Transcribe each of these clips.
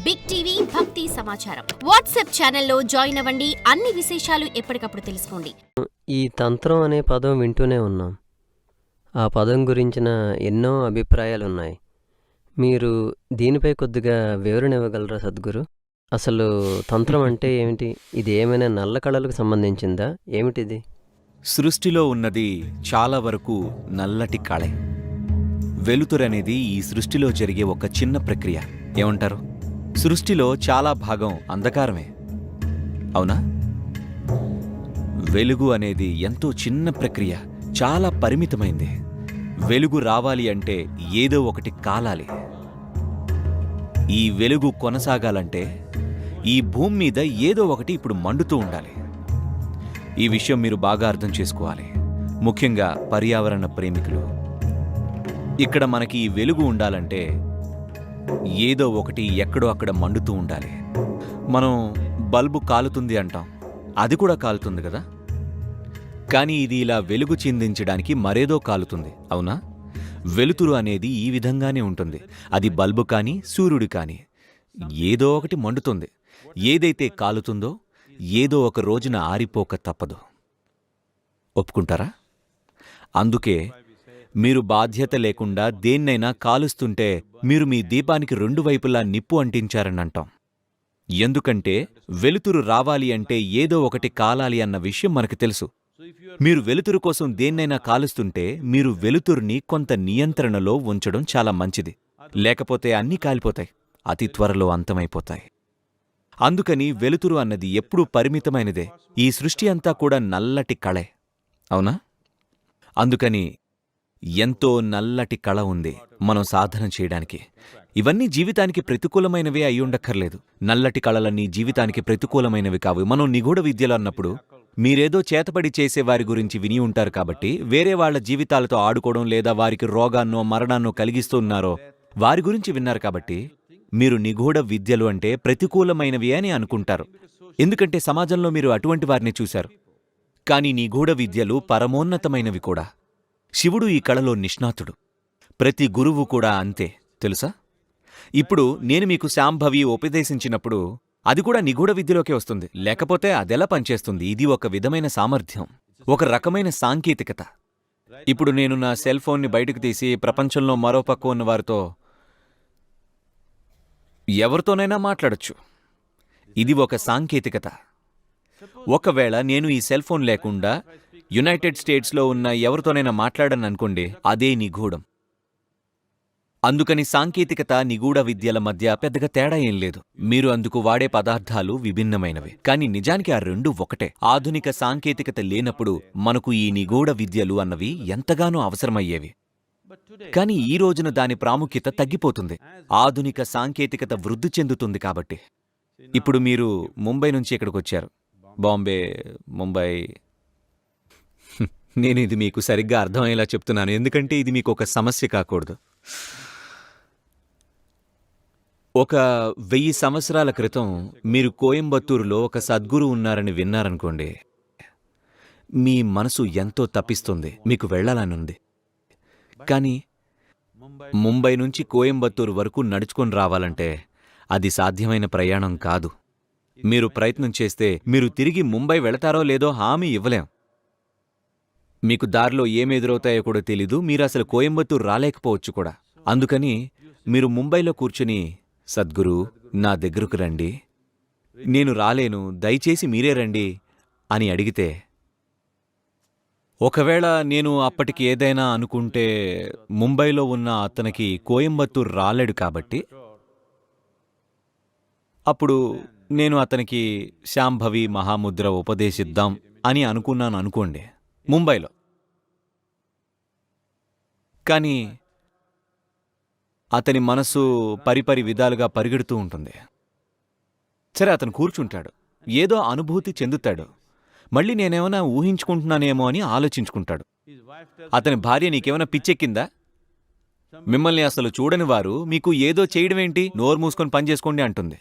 Big TV భక్తి సమాచారం WhatsApp ఛానల్లో జాయిన్ అవ్వండి. అన్ని విశేషాలు ఎప్పటికప్పుడు తెలుసుకోండి. ఈ తంత్రం అనే పదం వింటూనే ఉన్నాం. ఆ పదం గురించిన ఎన్నో అభిప్రాయాలున్నాయి. మీరు దీనిపై కొద్దిగా వివరణ ఇవ్వగలరా సద్గురు? అసలు తంత్రం అంటే ఏమిటి? ఇది ఏమైనా నల్ల కళలకు సంబంధించిందా? ఏమిటిది? సృష్టిలో ఉన్నది చాలా వరకు నల్లటి కళే. వెలుతురనేది ఈ సృష్టిలో జరిగే ఒక చిన్న ప్రక్రియ. ఏమంటారు? సృష్టిలో చాలా భాగం అంధకారమే, అవునా? వెలుగు అనేది ఎంతో చిన్న ప్రక్రియ, చాలా పరిమితమైంది. వెలుగు రావాలి అంటే ఏదో ఒకటి కాలాలి. ఈ వెలుగు కొనసాగాలంటే ఈ భూమి మీద ఏదో ఒకటి ఇప్పుడు మండుతూ ఉండాలి. ఈ విషయం మీరు బాగా అర్థం చేసుకోవాలి, ముఖ్యంగా పర్యావరణ ప్రేమికులు. ఇక్కడ మనకి ఈ వెలుగు ఉండాలంటే ఏదో ఒకటి ఎక్కడో అక్కడ మండుతూ ఉండాలి. మనం బల్బు కాలుతుంది అంటాం, అది కూడా కాలుతుంది కదా. కానీ ఇది ఇలా వెలుగు చిందించడానికి మరేదో కాలుతుంది, అవునా? వెలుతురు అనేది ఈ విధంగానే ఉంటుంది. అది బల్బు కానీ సూర్యుడు కానీ ఏదో ఒకటి మండుతుంది. ఏదైతే కాలుతుందో ఏదో ఒక రోజున ఆరిపోక తప్పదు. ఒప్పుకుంటారా? అందుకే మీరు బాధ్యత లేకుండా దేన్నైనా కాలుస్తుంటే మీరు మీ దీపానికి రెండు వైపులా నిప్పు అంటించారని అంటాం. ఎందుకంటే వెలుతురు రావాలి అంటే ఏదో ఒకటి కాలాలి అన్న విషయం మనకు తెలుసు. మీరు వెలుతురు కోసం దేన్నైనా కాలుస్తుంటే మీరు వెలుతురుని కొంత నియంత్రణలో ఉంచడం చాలా మంచిది. లేకపోతే అన్నీ కాలిపోతాయి, అతి త్వరలో అంతమైపోతాయి. అందుకని వెలుతురు అన్నది ఎప్పుడూ పరిమితమైనదే. ఈ సృష్టి అంతా కూడా నల్లటి కళే, అవునా? అందుకని ఎంతో నల్లటి కళ ఉంది మనం సాధన చేయడానికి. ఇవన్నీ జీవితానికి ప్రతికూలమైనవే అయ్యుండక్కర్లేదు. నల్లటి కళలన్నీ జీవితానికి ప్రతికూలమైనవి కావు. మనం నిగూఢ విద్యలు అన్నప్పుడు మీరేదో చేతపడి చేసేవారి గురించి విని ఉంటారు కాబట్టి, వేరే వాళ్ల జీవితాలతో ఆడుకోవడం లేదా వారికి రోగాన్నో మరణాన్నో కలిగిస్తున్నారో వారి గురించి విన్నారు కాబట్టి మీరు నిగూఢ విద్యలు అంటే ప్రతికూలమైనవి అని అనుకుంటారు. ఎందుకంటే సమాజంలో మీరు అటువంటి వారిని చూశారు. కానీ నిగూఢ విద్యలు పరమోన్నతమైనవి కూడా. శివుడు ఈ కళలో నిష్ణాతుడు. ప్రతి గురువు కూడా అంతే, తెలుసా? ఇప్పుడు నేను మీకు శాంభవి ఉపదేశించినప్పుడు అది కూడా నిగూఢ విద్యలోకే వస్తుంది, లేకపోతే అదెలా పనిచేస్తుంది? ఇది ఒక విధమైన సామర్థ్యం, ఒక రకమైన సాంకేతికత. ఇప్పుడు నేను నా సెల్ ఫోన్ని బయటకు తీసి ప్రపంచంలో మరో పక్క ఉన్న వారితో ఎవరితోనైనా మాట్లాడొచ్చు. ఇది ఒక సాంకేతికత. ఒకవేళ నేను ఈ సెల్ ఫోన్ లేకుండా యునైటెడ్ స్టేట్స్లో ఉన్న ఎవరితోనైనా మాట్లాడను అనుకోండి, అదే నిగూఢం. అందుకని సాంకేతికత నిగూఢ విద్యల మధ్య పెద్దగా తేడా ఏం లేదు. మీరు అందుకు వాడే పదార్థాలు విభిన్నమైనవి, కానీ నిజానికి ఆ రెండు ఒకటే. ఆధునిక సాంకేతికత లేనప్పుడు మనకు ఈ నిగూఢ విద్యలు అన్నవి ఎంతగానో అవసరమయ్యేవి. కానీ ఈ రోజున దాని ప్రాముఖ్యత తగ్గిపోతుంది. ఆధునిక సాంకేతికత వృద్ధి చెందుతుంది కాబట్టి. ఇప్పుడు మీరు ముంబై నుంచి ఇక్కడికి వచ్చారు, బాంబే, ముంబై. నేను ఇది మీకు సరిగ్గా అర్థమయ్యేలా చెప్తున్నాను, ఎందుకంటే ఇది మీకు ఒక సమస్య కాకూడదు. ఒక 1000 సంవత్సరాల క్రితం మీరు కోయంబత్తూరులో ఒక సద్గురు ఉన్నారని విన్నారనుకోండి, మీ మనసు ఎంతో తప్పిస్తుంది, మీకు వెళ్లాలనుంది. కానీ ముంబై నుంచి కోయంబత్తూరు వరకు నడుచుకొని రావాలంటే అది సాధ్యమైన ప్రయాణం కాదు. మీరు ప్రయత్నం చేస్తే మీరు తిరిగి ముంబై వెళతారో లేదో హామీ ఇవ్వలేం. మీకు దారిలో ఏమెదురవుతాయో కూడా తెలీదు. మీరు అసలు కోయంబత్తూరు రాలేకపోవచ్చు కూడా. అందుకని మీరు ముంబైలో కూర్చుని, సద్గురు నా దగ్గరకు రండి, నేను రాలేను, దయచేసి మీరే రండి అని అడిగితే, ఒకవేళ నేను అప్పటికి ఏదైనా అనుకుంటే ముంబైలో ఉన్న అతనికి కోయంబత్తూరు రాలేడు కాబట్టి అప్పుడు నేను అతనికి శాంభవి మహాముద్ర ఉపదేశిద్దాం అని అనుకున్నాను అనుకోండి ముంబైలో. కానీ అతని మనసు పరిపరి విధాలుగా పరిగెడుతూ ఉంటుంది. సరే, అతను కూర్చుంటాడు, ఏదో అనుభూతి చెందుతాడు. మళ్ళీ నేనేమైనా ఊహించుకుంటున్నానేమో అని ఆలోచించుకుంటాడు. అతని భార్య, నీకేమైనా పిచ్చెక్కిందా? మిమ్మల్ని అసలు చూడని వారు మీకు ఏదో చేయడమేంటి, నోరు మూసుకొని పనిచేసుకోండి అంటుంది.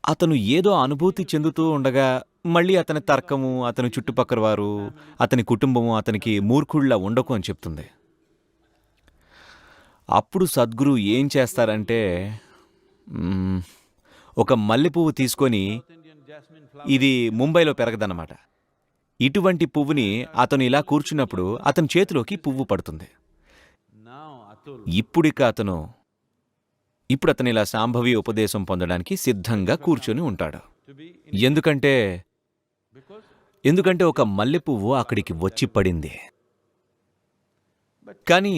అతను ఏదో అనుభూతి చెందుతూ ఉండగా మళ్ళీ అతని తర్కము, అతని చుట్టుపక్కల వారు, అతని కుటుంబము అతనికి మూర్ఖుళ్లా ఉండకు అని చెప్తుంది. అప్పుడు సద్గురు ఏం చేస్తారంటే ఒక మల్లెపువ్వు తీసుకొని, ఇది ముంబైలో పెరగదన్నమాట, ఇటువంటి పువ్వుని అతను ఇలా కూర్చున్నప్పుడు అతని చేతిలోకి పువ్వు పడుతుంది. ఇప్పుడు అతను ఇలా శాంభవి ఉపదేశం పొందడానికి సిద్ధంగా కూర్చొని ఉంటాడు. ఎందుకంటే ఒక మల్లెపువ్వు అక్కడికి వచ్చి పడింది. కానీ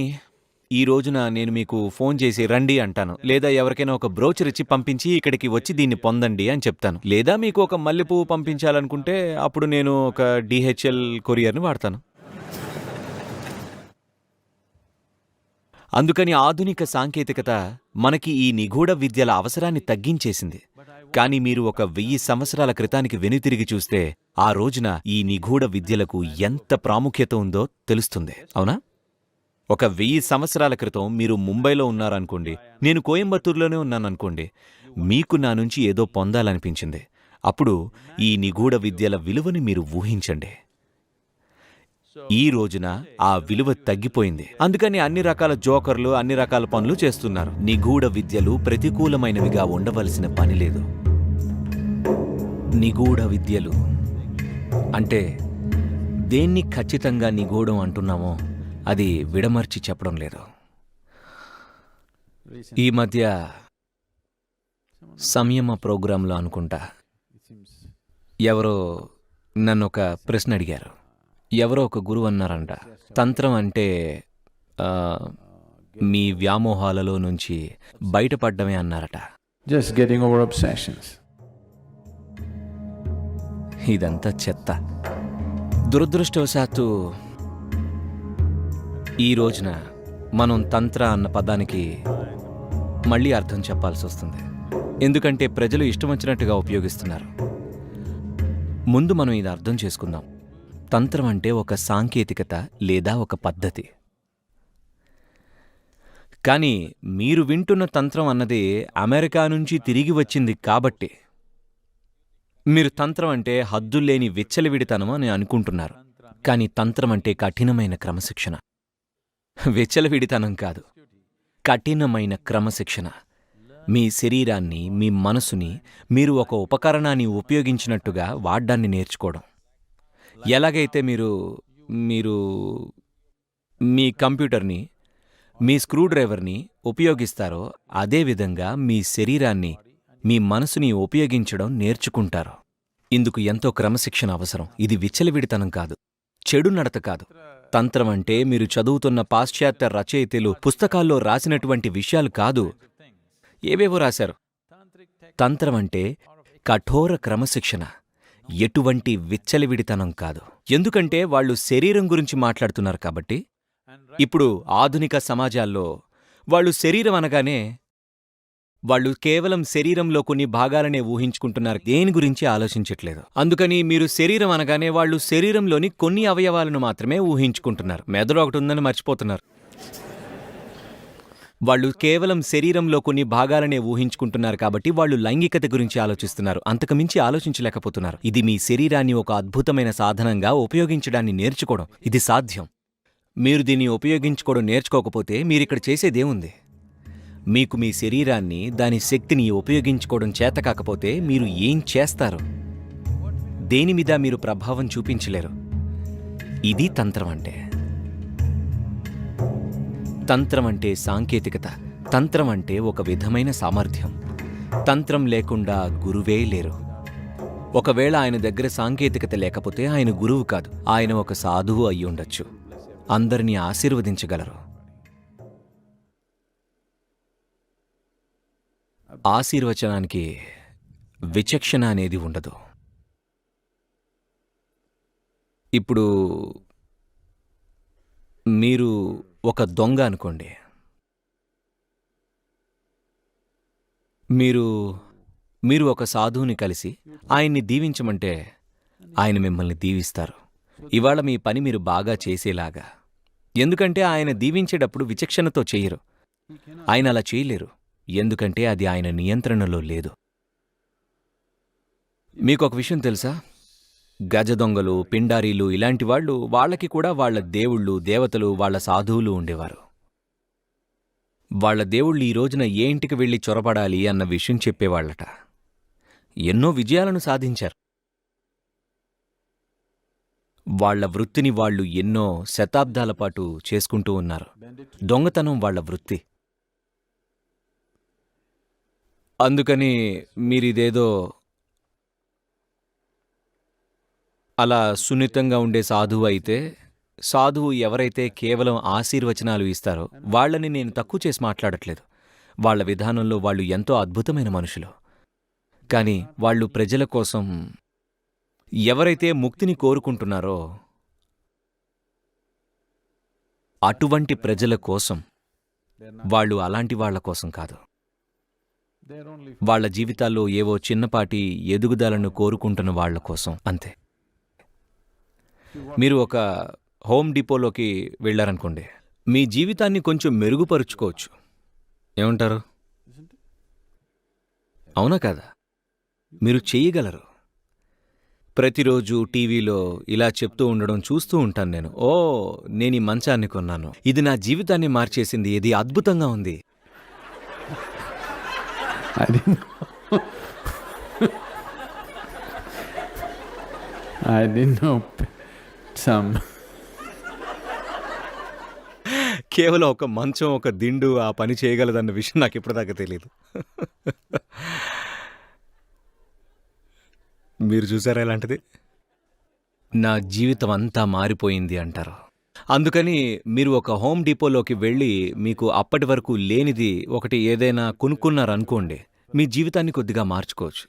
ఈ రోజున నేను మీకు ఫోన్ చేసి రండి అంటాను, లేదా ఎవరికైనా ఒక బ్రోచర్ ఇచ్చి పంపించి ఇక్కడికి వచ్చి దీన్ని పొందండి అని చెప్తాను. లేదా మీకు ఒక మల్లెపువ్వు పంపించాలనుకుంటే అప్పుడు నేను ఒక DHL కొరియర్ని వాడతాను. అందుకని ఆధునిక సాంకేతికత మనకి ఈ నిగూఢ విద్యల అవసరాన్ని తగ్గించేసింది. కానీ మీరు ఒక 1000 సంవత్సరాల క్రితానికి వెనుతిరిగి చూస్తే ఆ రోజున ఈ నిగూఢ విద్యలకు ఎంత ప్రాముఖ్యత ఉందో తెలుస్తుంది, అవునా? ఒక 1000 సంవత్సరాల క్రితం మీరు ముంబైలో ఉన్నారనుకోండి, నేను కోయంబత్తూరులోనే ఉన్నాననుకోండి, మీకు నా నుంచి ఏదో పొందాలనిపించింది. అప్పుడు ఈ నిగూఢ విద్యల విలువని మీరు ఊహించండి. ఈ రోజున ఆ విలువ తగ్గిపోయింది. అందుకని అన్ని రకాల జోకర్లు అన్ని రకాల పనులు చేస్తున్నారు. నిగూఢ విద్యలు ప్రతికూలమైనవిగా ఉండవలసిన పని లేదు. నిగూఢ విద్యలు అంటే దేన్ని ఖచ్చితంగా నిగూఢం అంటున్నామో అది విడమర్చి చెప్పడం లేదు. ఈ మధ్య సంయమ ప్రోగ్రాంలో అనుకుంటా ఎవరో నన్ను ఒక ప్రశ్న అడిగారు. ఎవరో ఒక గురువు అన్నారంట, తంత్రం అంటే మీ వ్యామోహాలలో నుంచి బయటపడ్డమే అన్నారట. Just getting over obsessions. ఇదంతా చెత్త. దురదృష్టవశాత్తు ఈ రోజున మనం తంత్ర అన్న పదానికి మళ్ళీ అర్థం చెప్పాల్సి వస్తుంది. ఎందుకంటే ప్రజలు ఇష్టం వచ్చినట్టుగా ఉపయోగిస్తున్నారు. ముందు మనం ఇది అర్థం చేసుకుందాం. తంత్రం అంటే ఒక సాంకేతికత లేదా ఒక పద్ధతి. కానీ మీరు వింటున్న తంత్రం అన్నది అమెరికా నుంచి తిరిగి వచ్చింది కాబట్టి మీరు తంత్రం అంటే హద్దుల్లేని విచ్చలవిడితనం అని అనుకుంటున్నారు. కానీ తంత్రం అంటే కఠినమైన క్రమశిక్షణ. విచ్చలవిడితనం కాదు, కఠినమైన క్రమశిక్షణ. మీ శరీరాన్ని, మీ మనసుని మీరు ఒక ఉపకరణాన్ని ఉపయోగించినట్టుగా వాడ్డాన్ని నేర్చుకోవడం. ఎలాగైతే మీరు మీ కంప్యూటర్ని, మీ స్క్రూడ్రైవర్ని ఉపయోగిస్తారో అదేవిధంగా మీ శరీరాన్ని, మీ మనసుని ఉపయోగించడం నేర్చుకుంటారు. ఇందుకు ఎంతో క్రమశిక్షణ అవసరం. ఇది విచ్చలవిడితనం కాదు, చెడు నడత కాదు. తంత్రం అంటే మీరు చదువుతున్న పాశ్చాత్య రచయితలు పుస్తకాల్లో రాసినటువంటి విషయాలు కాదు, ఏవేవో రాశారు. తంత్రం అంటే కఠోర క్రమశిక్షణ, ఎటువంటి విచ్చలవిడితనం కాదు. ఎందుకంటే వాళ్ళు శరీరం గురించి మాట్లాడుతున్నారు కాబట్టి. ఇప్పుడు ఆధునిక సమాజాల్లో వాళ్ళు శరీరం అనగానే వాళ్ళు కేవలం శరీరంలో కొన్ని భాగాలనే ఊహించుకుంటున్నారు, దేని గురించి ఆలోచించట్లేదు. అందుకని మీరు శరీరం అనగానే వాళ్ళు శరీరంలోని కొన్ని అవయవాలను మాత్రమే ఊహించుకుంటున్నారు, మెదడు ఒకటి ఉందని మర్చిపోతున్నారు. వాళ్ళు కేవలం శరీరంలో కొన్ని భాగాలనే ఊహించుకుంటున్నారు కాబట్టి వాళ్ళు లైంగికత గురించి ఆలోచిస్తున్నారు, అంతకుమించి ఆలోచించలేకపోతున్నారు. ఇది మీ శరీరాన్ని ఒక అద్భుతమైన సాధనంగా ఉపయోగించడాన్ని నేర్చుకోవడం. ఇది సాధ్యం. మీరు దీన్ని ఉపయోగించుకోవడం నేర్చుకోకపోతే మీరిక్కడ చేసేదేముంది? మీకు మీ శరీరాన్ని, దాని శక్తిని ఉపయోగించుకోవడం చేత కాకపోతే మీరు ఏం చేస్తారు? దేని మీద మీరు ప్రభావం చూపించలేరు. ఇది తంత్రం అంటే. తంత్రం అంటే సాంకేతికత. తంత్రం అంటే ఒక విధమైన సామర్థ్యం. తంత్రం లేకుండా గురువే లేరు. ఒకవేళ ఆయన దగ్గర సాంకేతికత లేకపోతే ఆయన గురువు కాదు, ఆయన ఒక సాధువు అయి ఉండొచ్చు. అందరినీ ఆశీర్వదించగలరు. ఆశీర్వచనానికి విచక్షణ అనేది ఉండదు. ఇప్పుడు మీరు ఒక దొంగ అనుకోండి. మీరు ఒక సాధువుని కలిసి ఆయన్ని దీవించమంటే ఆయన మిమ్మల్ని దీవిస్తారు. ఇవాళ మీ పని మీరు బాగా చేసేలాగా. ఎందుకంటే ఆయన దీవించేటప్పుడు విచక్షణతో చెయ్యరు. ఆయన అలా చేయలేరు, ఎందుకంటే అది ఆయన నియంత్రణలో లేదు. మీకొక విషయం తెలుసా? గజ దొంగలు, పిండారీలు ఇలాంటి వాళ్ళు, వాళ్ళకి కూడా వాళ్ళ దేవుళ్ళు, దేవతలు, వాళ్ళ సాధువులు ఉండేవారు. వాళ్ళ దేవుళ్ళు ఈ రోజున ఏ ఇంటికి వెళ్ళి చొరబడాలి అన్న విషయం చెప్పేవాళ్లట. ఎన్నో విజయాలను సాధించారు. వాళ్ల వృత్తిని వాళ్ళు ఎన్నో శతాబ్దాల పాటు చేసుకుంటూ ఉన్నారు. దొంగతనం వాళ్ల వృత్తి. అందుకని మీరిదేదో అలా సున్నితంగా ఉండే సాధువు అయితే, సాధువు ఎవరైతే కేవలం ఆశీర్వచనాలు ఇస్తారో వాళ్ళని నేను తక్కువ చేసి మాట్లాడట్లేదు. వాళ్ల విధానంలో వాళ్ళు ఎంతో అద్భుతమైన మనుషులు. కాని వాళ్ళు ప్రజల కోసం, ఎవరైతే ముక్తిని కోరుకుంటున్నారో అటువంటి ప్రజల కోసం, వాళ్ళు అలాంటి వాళ్ల కోసం కాదు. వాళ్ల జీవితాల్లో ఏవో చిన్నపాటి ఎదుగుదలను కోరుకుంటున్న వాళ్ల కోసం అంతే. మీరు ఒక హోమ్ డిపోలోకి వెళ్ళారనుకోండి, మీ జీవితాన్ని కొంచెం మెరుగుపరుచుకోవచ్చు. ఏమంటారు? అవునా కాదా? మీరు చెయ్యగలరు. ప్రతిరోజు టీవీలో ఇలా చెప్తూ ఉండడం చూస్తూ ఉంటాను నేను. నేను ఈ మంచాన్ని కొన్నాను, ఇది నా జీవితాన్ని మార్చేసింది, ఇది అద్భుతంగా ఉంది. I didn't know some. కేవలం ఒక మంచం, ఒక దిండు ఆ పని చేయగలదన్న విషయం నాకు ఇప్పటిదాకా తెలియదు. మీరు చూసారా ఇలాంటిది? నా జీవితం అంతా మారిపోయింది అంటారు. అందుకని మీరు ఒక హోమ్ డిపోలోకి వెళ్ళి మీకు అప్పటి వరకు లేనిది ఒకటి ఏదైనా కొనుక్కున్నారనుకోండి, మీ జీవితాన్ని కొద్దిగా మార్చుకోవచ్చు.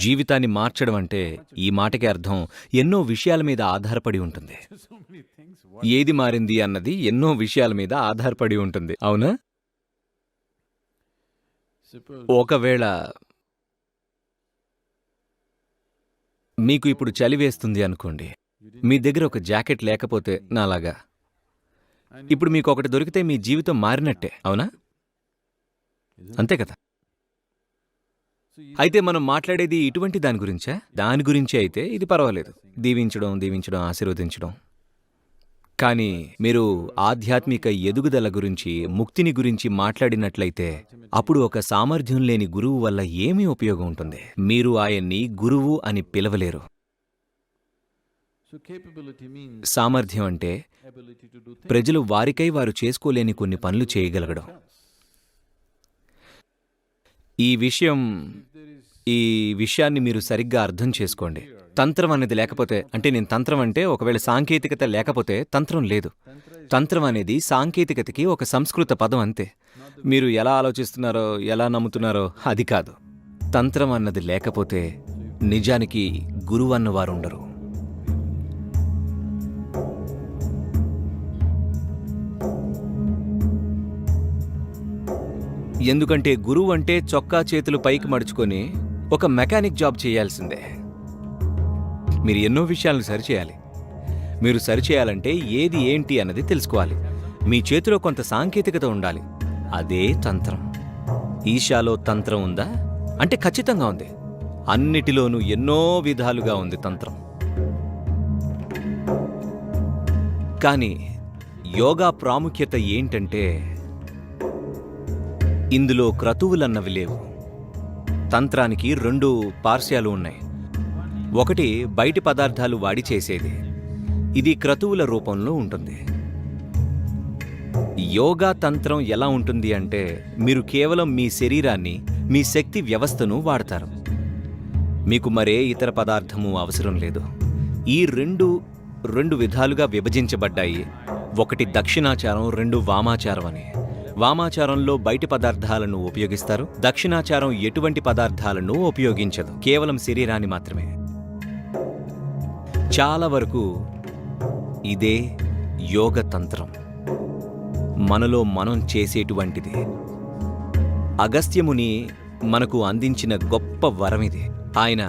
జీవితాన్ని మార్చడం అంటే ఈ మాటకి అర్థం ఎన్నో విషయాల మీద ఆధారపడి ఉంటుంది. ఏది మారింది అన్నది ఎన్నో విషయాల మీద ఆధారపడి ఉంటుంది. అవునా? ఒకవేళ మీకు ఇప్పుడు చలి వేస్తుంది అనుకోండి, మీ దగ్గర ఒక జాకెట్ లేకపోతే నాలాగా, ఇప్పుడు మీకు ఒకటి దొరికితే మీ జీవితం మారినట్టే. అవునా? అంతే కదా? అయితే మనం మాట్లాడేది ఇటువంటి దాని గురించా? దాని గురించి అయితే ఇది పర్వాలేదు, దీవించడం, ఆశీర్వదించడం. కానీ మీరు ఆధ్యాత్మిక ఎదుగుదల గురించి, ముక్తిని గురించి మాట్లాడినట్లయితే అప్పుడు ఒక సామర్థ్యం లేని గురువు వల్ల ఏమీ ఉపయోగం ఉంటుంది? మీరు ఆయన్ని గురువు అని పిలవలేరు. సామర్థ్యం అంటే ప్రజలు వారికై వారు చేసుకోలేని కొన్ని పనులు చేయగలగడం. ఈ విషయాన్ని మీరు సరిగ్గా అర్థం చేసుకోండి. తంత్రం అనేది లేకపోతే, అంటే నేను తంత్రం అంటే ఒకవేళ సాంకేతికత లేకపోతే తంత్రం లేదు. తంత్రం అనేది సాంకేతికతకి ఒక సంస్కృత పదం అంతే. మీరు ఎలా ఆలోచిస్తున్నారో, ఎలా నమ్ముతున్నారో అది కాదు. తంత్రం అన్నది లేకపోతే నిజానికి గురువు అన్నవారుండరు. ఎందుకంటే గురువు అంటే చొక్కా చేతులు పైకి మడుచుకొని ఒక మెకానిక్ జాబ్ చేయాల్సిందే. మీరు ఎన్నో విషయాలను సరిచేయాలి. మీరు సరిచేయాలంటే ఏది ఏంటి అన్నది తెలుసుకోవాలి. మీ చేతిలో కొంత సాంకేతికత ఉండాలి. అదే తంత్రం. ఈశాలో తంత్రం ఉందా అంటే ఖచ్చితంగా ఉంది. అన్నిటిలోనూ ఎన్నో విధాలుగా ఉంది తంత్రం. కానీ యోగా ప్రాముఖ్యత ఏంటంటే ఇందులో క్రతువులన్నవి లేవు. తంత్రానికి 2 పార్శ్యాలు ఉన్నాయి. ఒకటి బయటి పదార్థాలు వాడి చేసేది, ఇది క్రతువుల రూపంలో ఉంటుంది. యోగా తంత్రం ఎలా ఉంటుంది అంటే మీరు కేవలం మీ శరీరాన్ని, మీ శక్తి వ్యవస్థను వాడతారు. మీకు మరే ఇతర పదార్థము అవసరం లేదు. ఈ రెండు విధాలుగా విభజించబడ్డాయి. ఒకటి దక్షిణాచారం, 2 వామాచారం అని. వామాచారంలో బయటి పదార్థాలను ఉపయోగిస్తారు. దక్షిణాచారం ఎటువంటి పదార్థాలను ఉపయోగించదు, కేవలం శరీరాన్ని మాత్రమే. చాలా వరకు ఇదే యోగ తంత్రం, మనలో మనం చేసేటువంటిది. అగస్త్యముని మనకు అందించిన గొప్ప వరమిది. ఆయన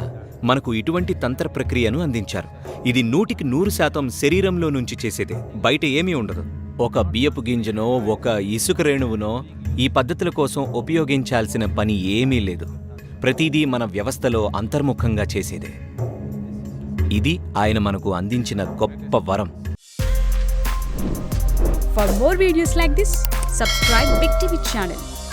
మనకు ఇటువంటి తంత్ర ప్రక్రియను అందించారు. ఇది 100% శరీరంలో నుంచి చేసేదే, బయట ఏమీ ఉండదు. ఒక బియ్యపు గింజనో, ఒక ఇసుక రేణువునో ఈ పద్ధతుల కోసం ఉపయోగించాల్సిన పని ఏమీ లేదు. ప్రతిదీ మన వ్యవస్థలో అంతర్ముఖంగా చేసేదే. ఇది ఆయన మనకు అందించిన గొప్ప వరం. For more videos like this, subscribe Big TV channel.